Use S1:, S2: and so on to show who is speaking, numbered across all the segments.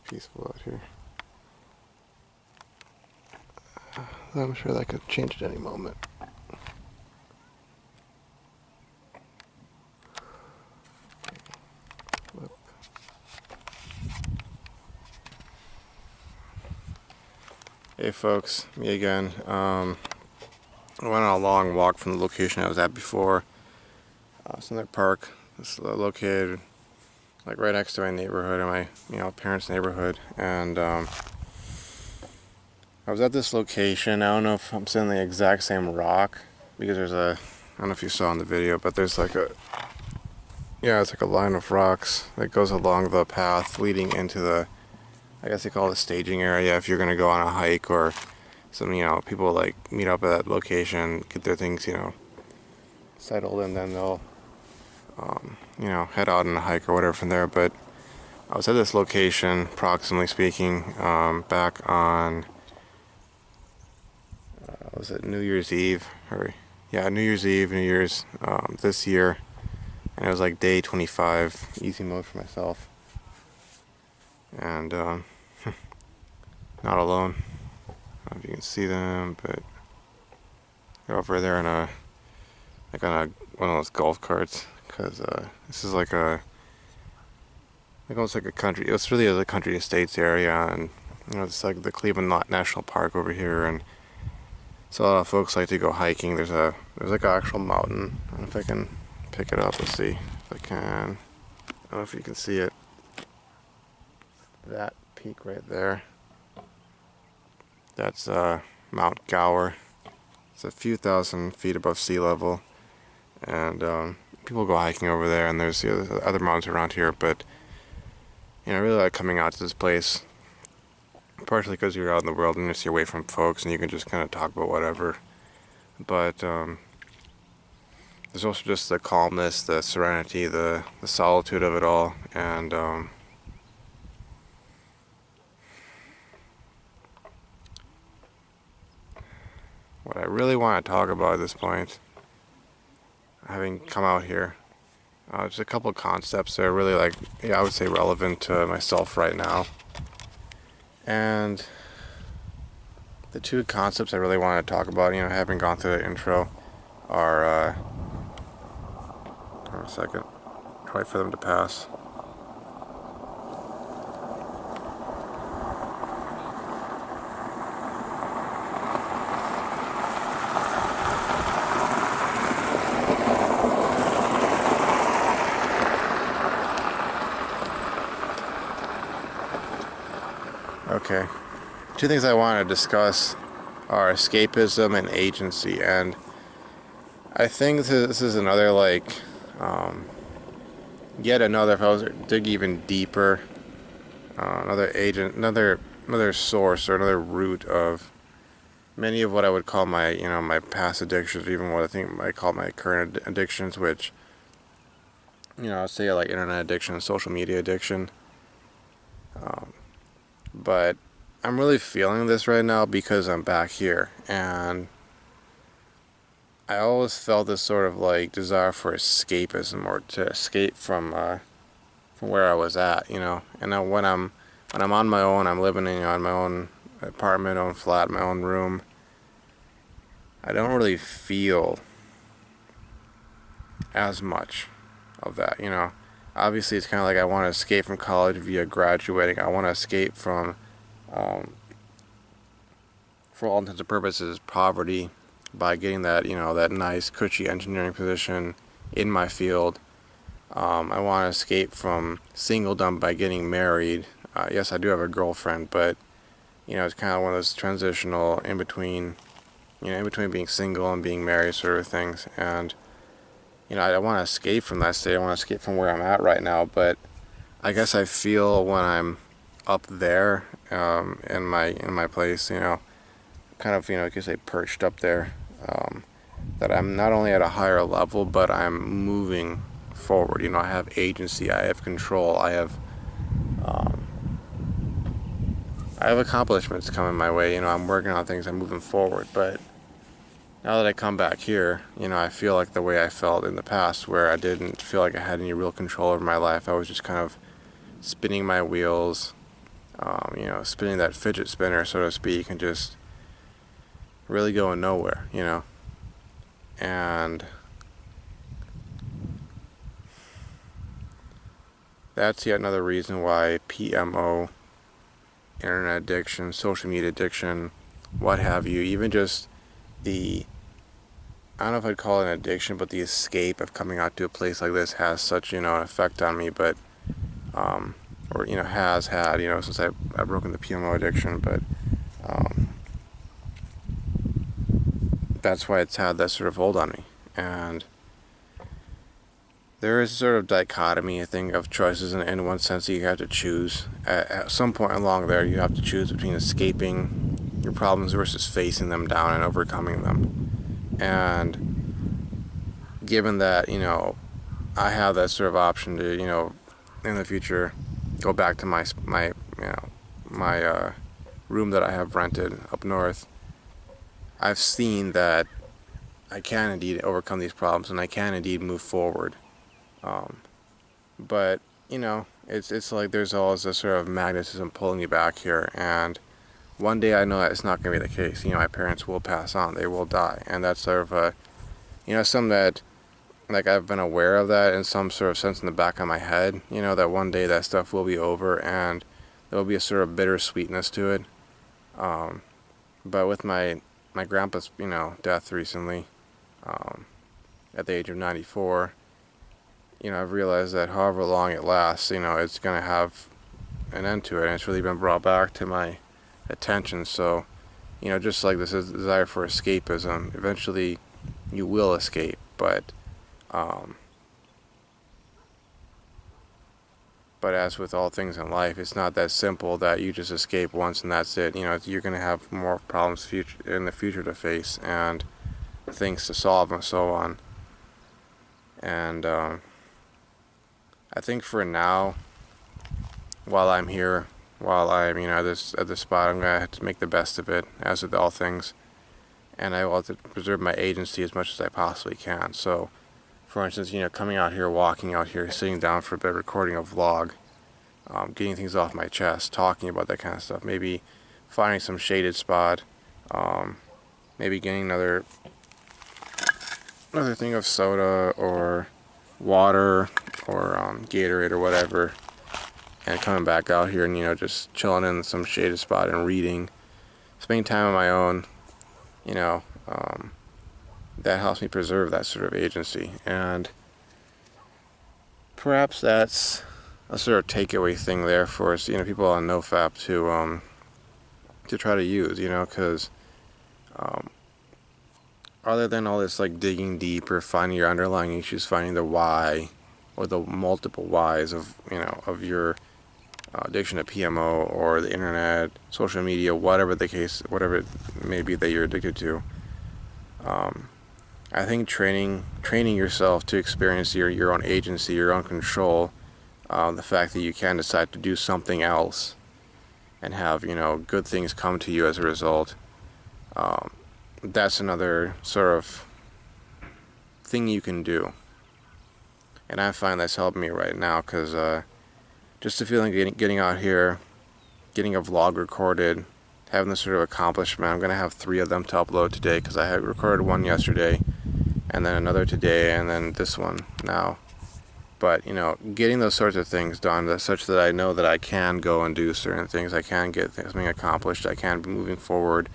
S1: peaceful out here. I'm sure that could change at any moment. Flip. Hey folks, me again. I went on a long walk from the location I was at before. Sunlight Park. It's located like right next to my neighborhood, in my parents' neighborhood, and I was at this location. I don't know if I'm seeing the exact same rock because there's I don't know if you saw in the video, but there's like it's like a line of rocks that goes along the path leading into the, I guess they call it the staging area if you're gonna go on a hike or something. People like meet up at that location, get their things, settled, and then they'll head out on a hike or whatever from there. But I was at this location, approximately speaking, back on, was it New Year's Eve? New Year's Eve, this year. And it was like day 25, easy mode for myself. And, not alone. I don't know if you can see them, but they're over there on one of those golf carts. Because this is like almost like a country. It's really a country estates area, and it's like the Cleveland National Park over here, and so a lot of folks like to go hiking. There's like an actual mountain. I don't know if I can pick it up. Let's see if I can. I don't know if you can see it. That peak right there. That's Mount Gower. It's a few thousand feet above sea level, and people go hiking over there, and there's other mountains around here, but I really like coming out to this place, partially because you're out in the wilderness, you're away from folks, and you can just kind of talk about whatever, but there's also just the calmness, the serenity, the solitude of it all, and what I really want to talk about at this point, having come out here, just a couple of concepts that are really I would say relevant to myself right now. And the two concepts I really want to talk about, having gone through the intro, are, hold on a second, wait for them to pass. Okay, two things I want to discuss are escapism and agency, and I think this is another yet another, if I was to dig even deeper, another source or another root of many of what I would call my my past addictions, even what I think I call my current addictions, which I'd say like internet addiction, social media addiction. But I'm really feeling this right now because I'm back here, and I always felt this sort of desire for escapism, or to escape from where I was at, And now when I'm on my own, I'm living in my own apartment, own flat, my own room. I don't really feel as much of that, Obviously, it's kind of like I want to escape from college via graduating. I want to escape from, for all intents and purposes, poverty by getting that, that nice, cushy engineering position in my field. I want to escape from singledom by getting married. Yes, I do have a girlfriend, but, it's kind of one of those transitional in between being single and being married sort of things. And I want to escape from that state. I want to escape from where I'm at right now, but I guess I feel when I'm up there, in my place, kind of, you could say perched up there, that I'm not only at a higher level, but I'm moving forward. I have agency, I have control, I have accomplishments coming my way. I'm working on things, I'm moving forward, but now that I come back here, I feel like the way I felt in the past, where I didn't feel like I had any real control over my life. I was just kind of spinning my wheels, you know, spinning that fidget spinner, so to speak, and just really going nowhere, you know. And that's yet another reason why PMO, internet addiction, social media addiction, what have you, even just the, I don't know if I'd call it an addiction, but the escape of coming out to a place like this has such, you know, an effect on me, but, or, you know, has had, you know, since I've broken the PMO addiction, but, that's why it's had that sort of hold on me. And there is a sort of dichotomy, I think, of choices in one sense that you have to choose. At some point along there, you have to choose between escaping your problems versus facing them down and overcoming them. And given that, you know, I have that sort of option to, you know, in the future, go back to my room that I have rented up north, I've seen that I can indeed overcome these problems and I can indeed move forward. But, you know, it's like there's always a sort of magnetism pulling you back here, and one day I know that it's not going to be the case. You know, my parents will pass on, they will die, and that's sort of a, you know, something that, like, I've been aware of that in some sort of sense in the back of my head, you know, that one day that stuff will be over, and there will be a sort of bittersweetness to it. But with my grandpa's, you know, death recently, at the age of 94, you know, I've realized that however long it lasts, you know, it's going to have an end to it, and it's really been brought back to my attention. So, you know, just like this desire for escapism, eventually you will escape, but as with all things in life, it's not that simple that you just escape once and that's it. You know, you're going to have more problems in the future to face and things to solve and so on. And I think for now, while I'm here, while I'm, you know, at this spot, I'm going to have to make the best of it, as with all things. And I will have to preserve my agency as much as I possibly can. So, for instance, you know, coming out here, walking out here, sitting down for a bit, recording a vlog, getting things off my chest, talking about that kind of stuff, maybe finding some shaded spot, maybe getting another thing of soda or water or Gatorade or whatever, and coming back out here and, you know, just chilling in some shaded spot and reading, spending time on my own, you know, that helps me preserve that sort of agency. And perhaps that's a sort of takeaway thing there for us, you know, people on Nofap to try to use, you know, because other than all this, like, digging deep or finding your underlying issues, finding the why or the multiple whys of, you know, of your addiction to PMO or the internet, social media, whatever the case, whatever it may be that you're addicted to, I think training yourself to experience your own agency, your own control, the fact that you can decide to do something else and have, you know, good things come to you as a result, that's another sort of thing you can do. And I find that's helping me right now, because just the feeling getting out here, getting a vlog recorded, having this sort of accomplishment. I'm going to have 3 of them to upload today, because I had recorded one yesterday, and then another today, and then this one now. But, you know, getting those sorts of things done, such that I know that I can go and do certain things, I can get something accomplished, I can be moving forward.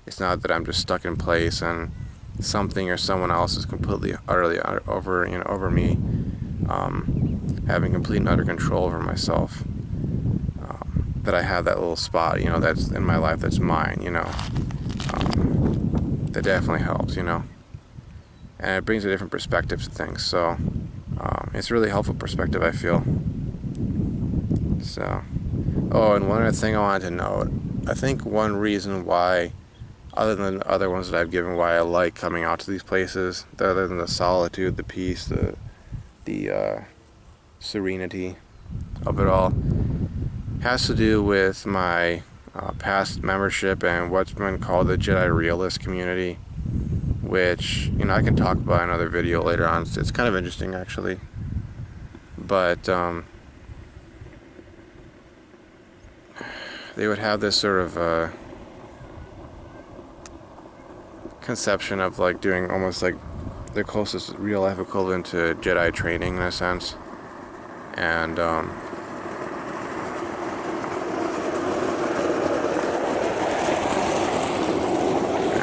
S1: It's not that I'm just stuck in place and something or someone else is completely, utterly over me, having complete and utter control over myself. That I have that little spot, you know, that's in my life that's mine, you know. That definitely helps, you know. And it brings a different perspective to things, so it's a really helpful perspective, I feel. So, oh, and one other thing I wanted to note, I think one reason why, other than the other ones that I've given, why I like coming out to these places, other than the solitude, the peace, the serenity of it all, has to do with my past membership and what's been called the Jedi Realist community, which, you know, I can talk about in another video later on. It's kind of interesting, actually. But they would have this sort of conception of like doing almost like the closest real life equivalent to Jedi training in a sense. And yeah,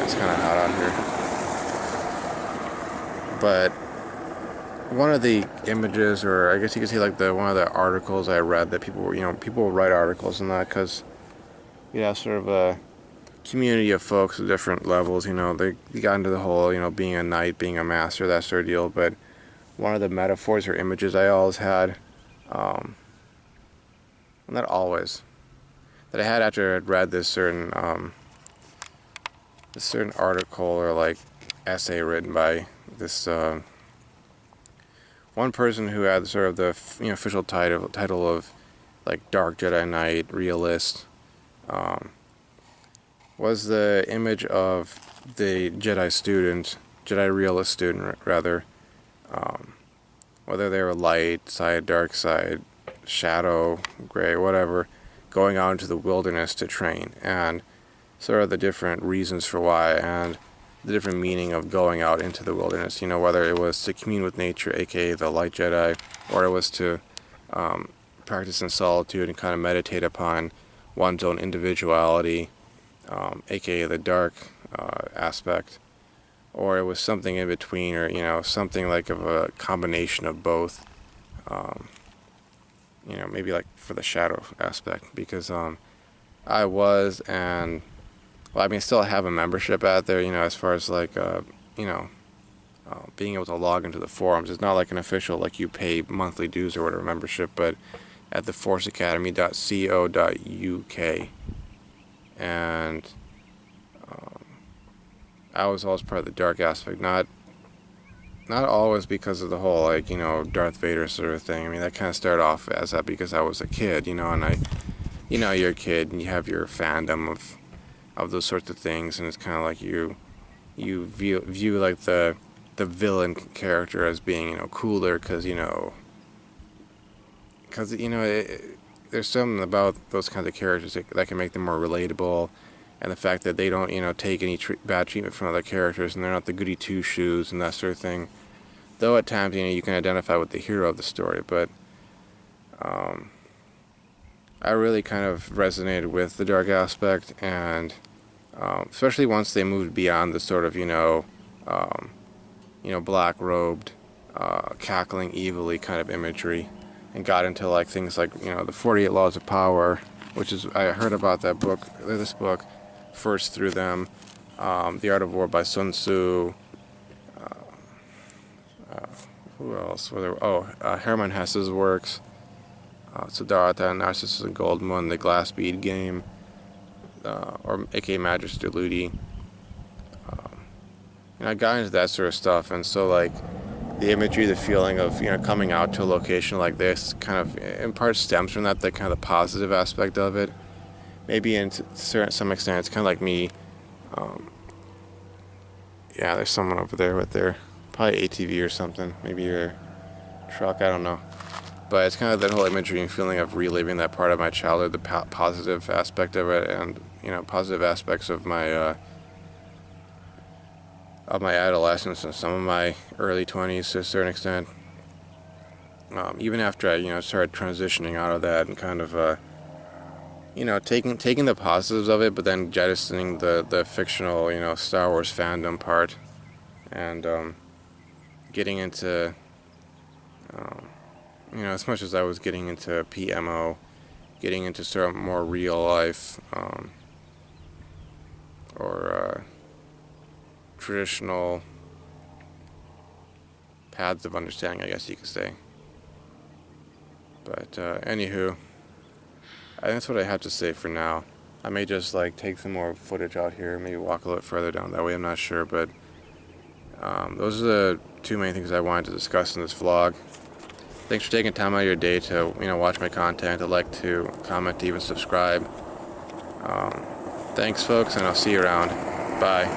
S1: it's kind of hot out here. But one of the images, or I guess you could see like one of the articles I read that people will write articles and that because you have sort of a community of folks at different levels. They got into the whole being a knight, being a master, that sort of deal. But one of the metaphors or images I always had, not always, that I had after I'd read this certain article or like essay written by this one person who had sort of the official title of like Dark Jedi Knight realist, was the image of the Jedi realist student rather, whether they were light side, dark side, shadow, gray, whatever, going out into the wilderness to train, and sort of the different reasons for why, and the different meaning of going out into the wilderness, whether it was to commune with nature, aka the light Jedi, or it was to practice in solitude and kind of meditate upon one's own individuality, aka the dark aspect, or it was something in between, or something like of a combination of both, maybe like for the shadow aspect, because I was, and well, I mean, still have a membership out there, as far as like being able to log into the forums. It's not like an official, like you pay monthly dues or whatever membership, but at the forceacademy.co.uk, and I was always part of the dark aspect, not always because of the whole like Darth Vader sort of thing. I mean, that kind of started off as that because I was a kid, and I, you're a kid and you have your fandom of those sorts of things, and it's kind of like you view like the villain character as being cooler because there's something about those kinds of characters that can make them more relatable, and the fact that they don't take any bad treatment from other characters, and they're not the goody two shoes and that sort of thing. Though at times you can identify with the hero of the story, but I really kind of resonated with the dark aspect, and especially once they moved beyond the sort of black robed, cackling evilly kind of imagery, and got into like things like the 48 Laws of Power, which is, I heard about this book first through them, The Art of War by Sun Tzu. Who else? Hermann Hesse's works, Siddhartha, Narcissus and Goldmund, The Glass Bead Game, or aka Magister Ludi. I got into that sort of stuff, and so like the imagery, the feeling of coming out to a location like this, kind of in part stems from that kind of the positive aspect of it. Maybe to some extent, it's kind of like me. Yeah, there's someone over there, right there. Probably ATV or something. Maybe your truck. I don't know. But it's kind of that whole imagery and feeling of reliving that part of my childhood, the positive aspect of it, and positive aspects of my adolescence and some of my early 20s to a certain extent. Even after I started transitioning out of that and kind of taking the positives of it, but then jettisoning the fictional Star Wars fandom part, and getting into as much as I was getting into PMO, getting into sort of more real life or traditional paths of understanding, I guess you could say. But anywho, I think that's what I have to say for now. I may just like take some more footage out here, maybe walk a little bit further down that way, I'm not sure, but those are the two main things I wanted to discuss in this vlog. Thanks for taking time out of your day to watch my content, to like, to comment, to even subscribe. Thanks folks, and I'll see you around. Bye.